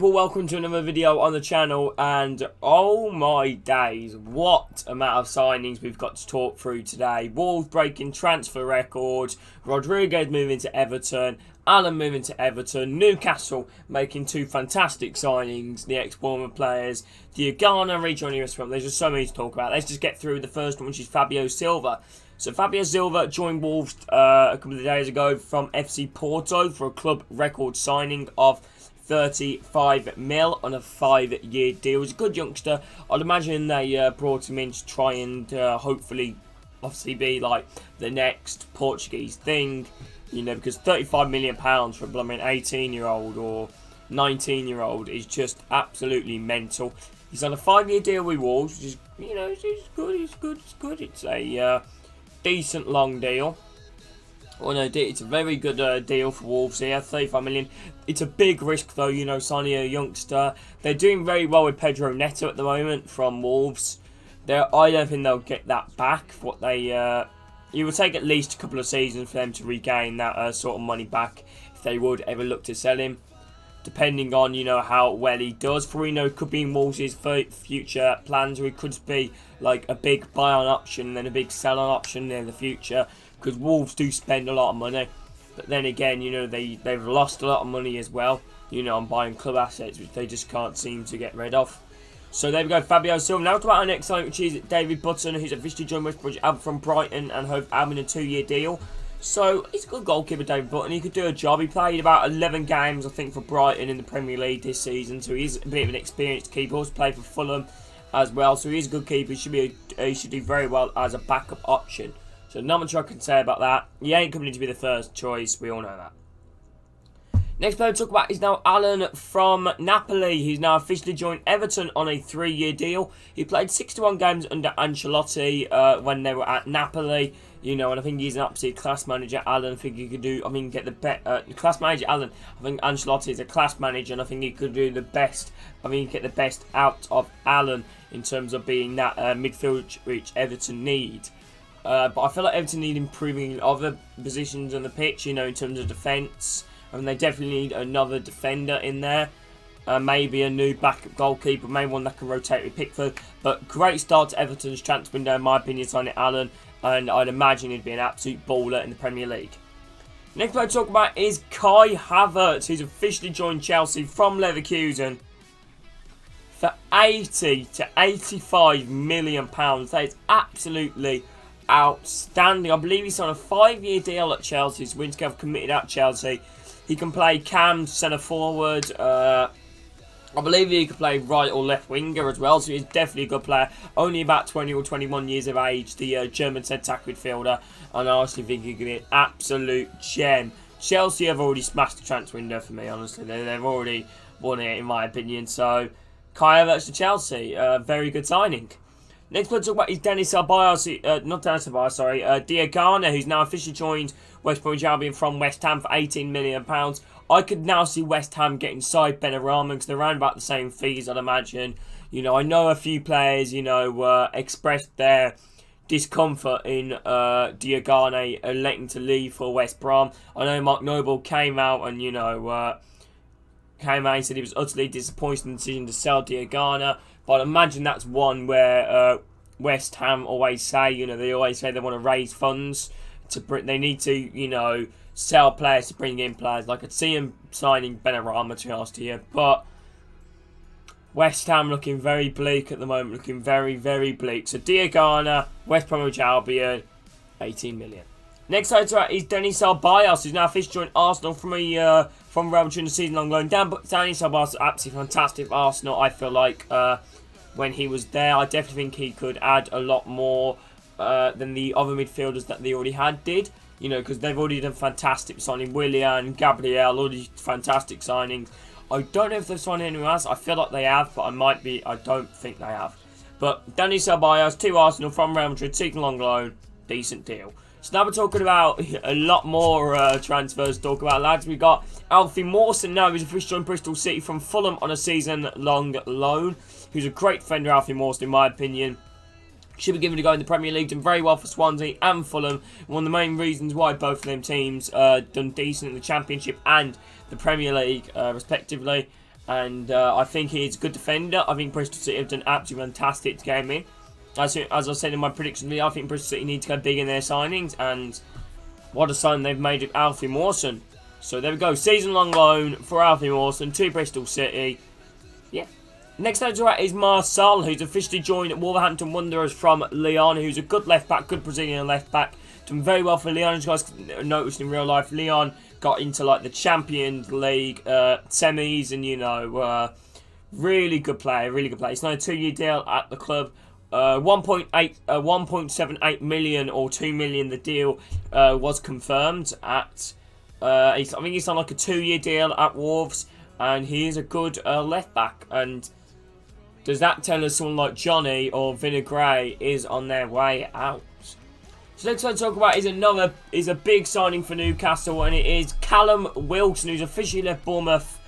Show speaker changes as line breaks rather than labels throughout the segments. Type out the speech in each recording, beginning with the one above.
people, welcome to another video on the channel, and oh my days, what amount of signings we've got to talk through today. Wolves breaking transfer records, Rodriguez moving to Everton, Allan moving to Everton, Newcastle making two fantastic signings, the ex-Bournemouth players, Diagana rejoining us from. There's just so many to talk about. Let's just get through the first one, which is Fabio Silva. So Fabio Silva joined Wolves a couple of days ago from FC Porto for a club record signing of 35 mil on a 5-year deal. He's a good youngster. I'd imagine they brought him in to try and hopefully, obviously, be like the next Portuguese thing, you know, because 35 million pounds for a blooming 18-year-old or 19-year-old is just absolutely mental. He's on a 5-year deal with Wolves, which is, you know, it's good. It's good. It's a decent long deal. Well, no, it's a very good deal for Wolves here, 35 million. It's a big risk, though, you know, signing a youngster. They're doing very well with Pedro Neto at the moment from Wolves. I don't think they'll get that back. What they, it would take at least a couple of seasons for them to regain that sort of money back if they would ever look to sell him. Depending on, you know, how well he does. For we know, could be in Wolves' future plans, or it could be like a big buy-on option and then a big sell-on option in the future. Because Wolves do spend a lot of money. But then again, you know, they've lost a lot of money as well, you know, on buying club assets, which they just can't seem to get rid of. So there we go, Fabio Silva. Now to about our next signing, which is David Button, who's officially joined West Brom from Brighton and having a 2-year deal. So he's a good goalkeeper, David Button. He could do a job. He played about 11 games, I think, for Brighton in the Premier League this season. So he's a bit of an experienced keeper. Also played for Fulham as well. So he's a good keeper. He should do very well as a backup option. So not much I can say about that. He ain't coming in to be the first choice. We all know that. Next player to talk about is now Allan from Napoli. He's now officially joined Everton on a 3-year deal. He played 61 games under Ancelotti when they were at Napoli. You know, and I think he's an absolute class manager. Allan, I think he could do, get the class manager, Allan. I think Ancelotti is a class manager, and I think he could do the best. Get the best out of Allan in terms of being that midfield which Everton need. But I feel like Everton need improving in other positions on the pitch, you know, in terms of defence. I mean, they definitely need another defender in there. Maybe a new backup goalkeeper, maybe one that can rotate with Pickford. But great start to Everton's transfer window, in my opinion, signing Allan. And I'd imagine he'd be an absolute baller in the Premier League. Next player to talk about is Kai Havertz, who's officially joined Chelsea from Leverkusen for 80 to 85 million pounds. That is absolutely outstanding. I believe he's on a 5-year deal at Chelsea. So Winter have committed at Chelsea. He can play cam, centre forward. I believe he could play right or left winger as well. So he's definitely a good player. Only about 20 or 21 years of age. The German centre midfielder. And I honestly think he could be an absolute gem. Chelsea have already smashed the transfer window for me, honestly. They've already won it, in my opinion. So Kai Havertz to Chelsea. Very good signing. Next one to talk about is Diagana, who's now officially joined West Bromwich Albion from West Ham for £18 million. I could now see West Ham getting side Benrahma because they're around about the same fees, I'd imagine. You know, I know a few players, you know, expressed their discomfort in Diagana electing to leave for West Brom. I know Mark Noble came out and, you know, and said he was utterly disappointed in the decision to sell Diagana. But I imagine that's one where West Ham always say, you know, they always say they want to raise funds to they need to, you know, sell players to bring in players. Like, I'd see him signing Benrahma, to be honest with you. But West Ham looking very bleak at the moment, looking very, very bleak. So Diagana, West Bromwich Albion, 18 million. Next item is Denis Ceballos, who's now officially joined Arsenal from Real Madrid in the season-long loan. Denis Ceballos is absolutely fantastic for Arsenal, I feel like, when he was there. I definitely think he could add a lot more than the other midfielders that they already did. You know, because they've already done fantastic signing. Willian, Gabriel, all these fantastic signings. I don't know if they've signed anyone else. I feel like they have, but I don't think they have. But Denis Ceballos to Arsenal from Real Madrid, season-long loan, decent deal. So now we're talking about a lot more transfers to talk about, lads. We got Alfie Mawson now, who's officially joined Bristol City from Fulham on a season-long loan. Who's a great defender, Alfie Mawson, in my opinion. Should be given a go in the Premier League. Done very well for Swansea and Fulham. One of the main reasons why both of them teams done decent in the Championship and the Premier League, respectively. And I think he's a good defender. I think Bristol City have done absolutely fantastic to get him in. As I said in my prediction video, I think Bristol City need to go big in their signings. And what a sign they've made with Alfie Mawson. So there we go. Season-long loan for Alfie Mawson to Bristol City. Yeah. Next down to is Marcel, who's officially joined Wolverhampton Wanderers from Lyon, who's a good left-back, good Brazilian left-back. Done very well for Lyon. As you guys noticed in real life, Lyon got into like the Champions League semis, and you know, really good player, really good player. It's now a 2-year deal at the club. 1.78 million or 2 million. The deal was confirmed at. I think he's on like a 2-year deal at Wolves, and he is a good left back. And does that tell us someone like Johnny or Vinagre is on their way out? So next one to talk about is a big signing for Newcastle, and it is Callum Wilson, who's officially left Bournemouth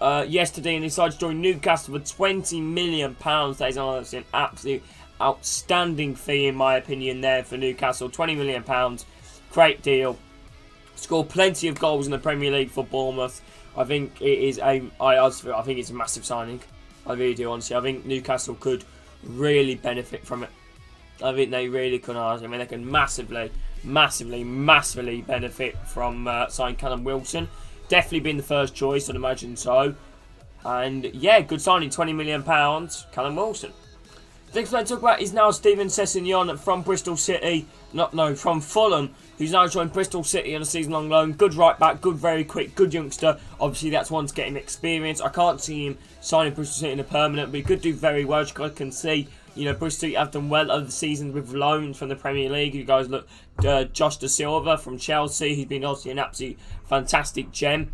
yesterday and decided to join Newcastle for £20 million. That is honestly an absolute outstanding fee in my opinion there for Newcastle. £20 million, great deal. Scored plenty of goals in the Premier League for Bournemouth. I think it is I think it's a massive signing. I really do, honestly. I think Newcastle could really benefit from it. I think they really could. I mean, they can massively benefit from signing Callum Wilson. Definitely been the first choice, I'd imagine so. And yeah, good signing, £20 million, Callum Wilson. The next one to talk about is now Steven Sessegnon from Bristol City. From Fulham, who's now joined Bristol City on a season-long loan. Good right back, good, very quick, good youngster. Obviously, that's one to get him experience. I can't see him signing Bristol City in a permanent, but he could do very well. As you guys can see, you know, Bristol City have done well over the season with loans from the Premier League. You guys look, Josh Da Silva from Chelsea. He's been obviously an absolute fantastic gem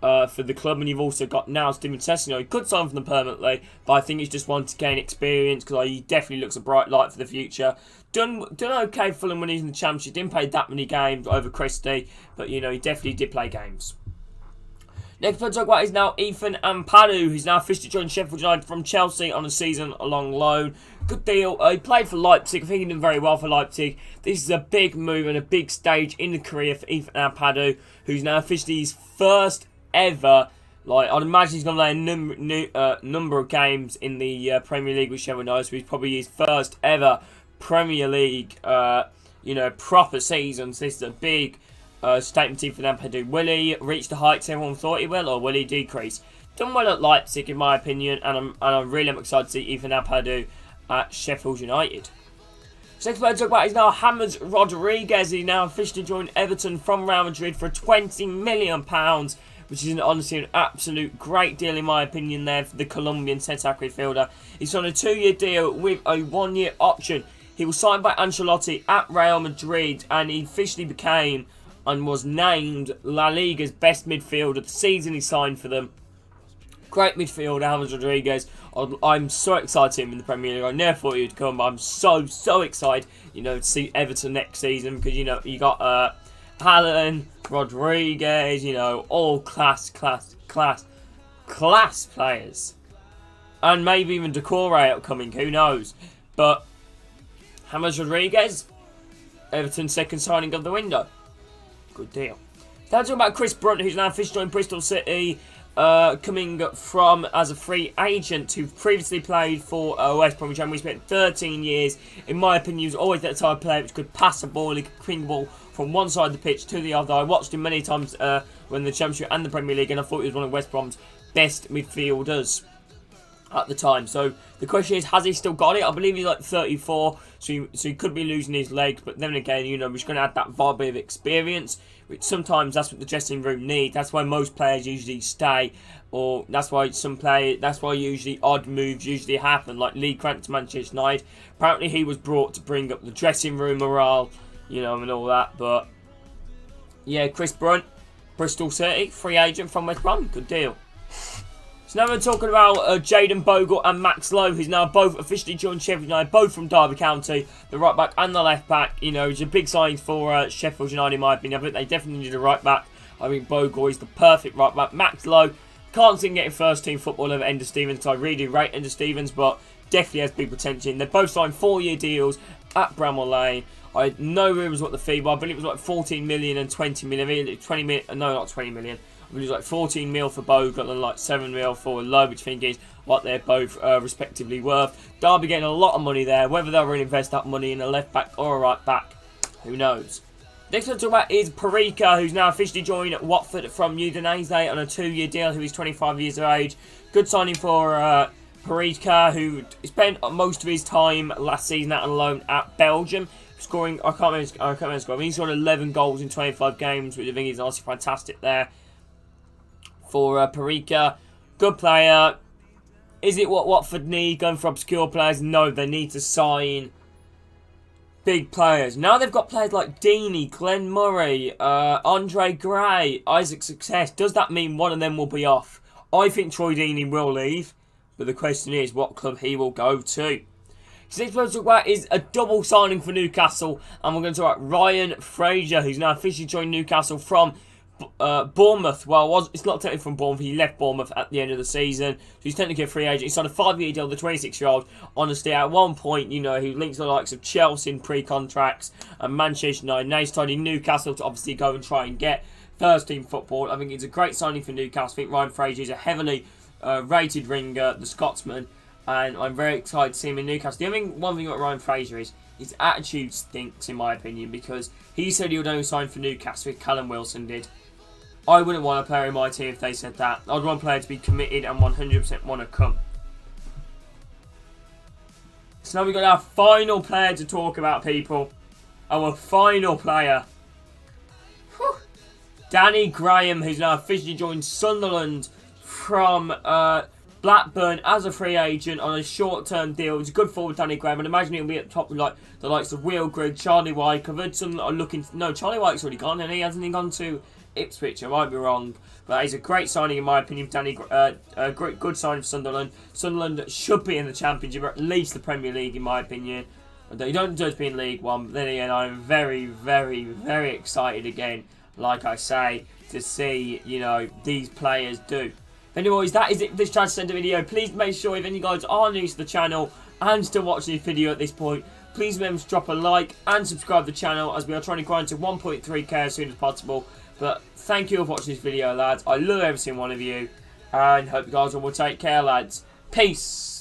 for the club, and you've also got now Steven Sessegnon. He could sign for them permanently, but I think he's just wanted to gain experience because he definitely looks a bright light for the future. Done okay for him when he's in the Championship. Didn't play that many games over Christie, but you know he definitely did play games. Next one to talk about is now Ethan Ampadu, who's now officially joined Sheffield United from Chelsea on a season-long loan. Good deal. He played for Leipzig. I think he did very well for Leipzig. This is a big move and a big stage in the career for Ethan Ampadu, who's now officially his first ever. Like, I'd imagine he's going to play a number of games in the Premier League with Sheffield United, so he's probably his first ever Premier League, proper season. So this is a big statement team for Ampadu. Will he reach the heights everyone thought he will, or will he decrease? Done well at Leipzig, in my opinion, and I'm really excited to see Ethan Ampadu at Sheffield United. So next player to talk about is now James Rodriguez. He now officially joined Everton from Real Madrid for £20 million, which is honestly an absolute great deal in my opinion there for the Colombian centre midfielder. He's on a 2-year deal with a 1-year option. He was signed by Ancelotti at Real Madrid, and he officially became and was named La Liga's best midfielder the season he signed for them. Great midfielder, James Rodriguez. I'm so excited to see him in the Premier League. I never thought he'd come, but I'm so excited, to see Everton next season because, you got Allan, Rodriguez, all class players. And maybe even Decore upcoming, who knows. But James Rodriguez, Everton's second signing of the window. Good deal. Now talking about Chris Brunt, who's now officially joined Bristol City, coming from as a free agent, who previously played for West Bromwich, and we spent 13 years. In my opinion, he was always that type of player which could pass the ball, he could ping the ball from one side of the pitch to the other. I watched him many times when the Championship and the Premier League, and I thought he was one of West Brom's best midfielders at the time. So the question is, has he still got it? I believe he's like 34, so he could be losing his legs, but then again, we're just going to add that vibe of experience, which sometimes that's what the dressing room needs. That's why most players usually stay, or that's why usually odd moves usually happen, like Lee Grant to Manchester United. Apparently he was brought to bring up the dressing room morale, and all that. But yeah, Chris Brunt, Bristol City, free agent from West Brom, good deal. So now we're talking about Jayden Bogle and Max Lowe, who's now both officially joined Sheffield United, both from Derby County, the right back and the left back. It's a big signing for Sheffield United in my opinion. I think they definitely need a right back. I think Bogle is the perfect right back. Max Lowe, can't see him getting first team football over Ender Stevens, because I really do rate Ender Stevens, but definitely has big potential. They both signed 4-year deals at Bramall Lane. I had no rumours what the fee was. I believe it was like 14 million and 20 million. 20 million, no, not 20 million. I mean, it was like 14 mil for Bogut and like 7 mil for Lowe, which I think is what they're both respectively worth. Derby getting a lot of money there. Whether they'll really invest that money in a left back or a right back, who knows. Next one to talk about is Parika, who's now officially joined Watford from Udinese on a 2-year deal, who is 25 years of age. Good signing for Parika, who spent most of his time last season out on loan at Belgium, scoring, I can't remember his score. I mean, he scored 11 goals in 25 games, which I think is honestly fantastic there for Parika. Good player. Is it what Watford need, going for obscure players? No, they need to sign big players. Now they've got players like Deeney, Glenn Murray, Andre Gray, Isaac Success. Does that mean one of them will be off? I think Troy Deeney will leave, but the question is what club he will go to. So next one to talk about is a double signing for Newcastle, and we're going to talk about Ryan Fraser, who's now officially joined Newcastle from Bournemouth. Well, it's not technically from Bournemouth. He left Bournemouth at the end of the season, so he's technically a free agent. He signed a 5-year deal with the 26-year-old. Honestly, at one point, you know, he linked to the likes of Chelsea in pre-contracts and Manchester United. Now he's signing Newcastle to obviously go and try and get first-team football. I think it's a great signing for Newcastle. I think Ryan Fraser is a heavily rated ringer, the Scotsman, and I'm very excited to see him in Newcastle. The only one thing about Ryan Fraser is his attitude stinks, in my opinion, because he said he would only sign for Newcastle if Callum Wilson did. I wouldn't want a player in my team if they said that. I'd want a player to be committed and 100% want to come. So now we've got our final player to talk about, people. Our final player. Whew. Danny Graham, who's now officially joined Sunderland from Blackburn as a free agent on a short-term deal. It's a good forward, Danny Graham, and imagine he'll be at the top with like the likes of Will Grigg, Charlie White. I've heard some are looking. No, Charlie White's already gone, and he hasn't even gone to Ipswich. I might be wrong, but he's a great signing in my opinion. Danny, good signing for Sunderland. Sunderland should be in the Championship, or at least the Premier League, in my opinion. They don't deserve to be in League One, but then again, I'm very, very, very excited again, like I say, to see, you know, these players do. Anyways, that is it for this transfer video. Please make sure if any guys are new to the channel and still watching this video at this point, please remember to drop a like and subscribe to the channel, as we are trying to grind to 1.3k as soon as possible. But thank you for watching this video, lads. I love every single one of you, and hope you guys all will take care, lads. Peace.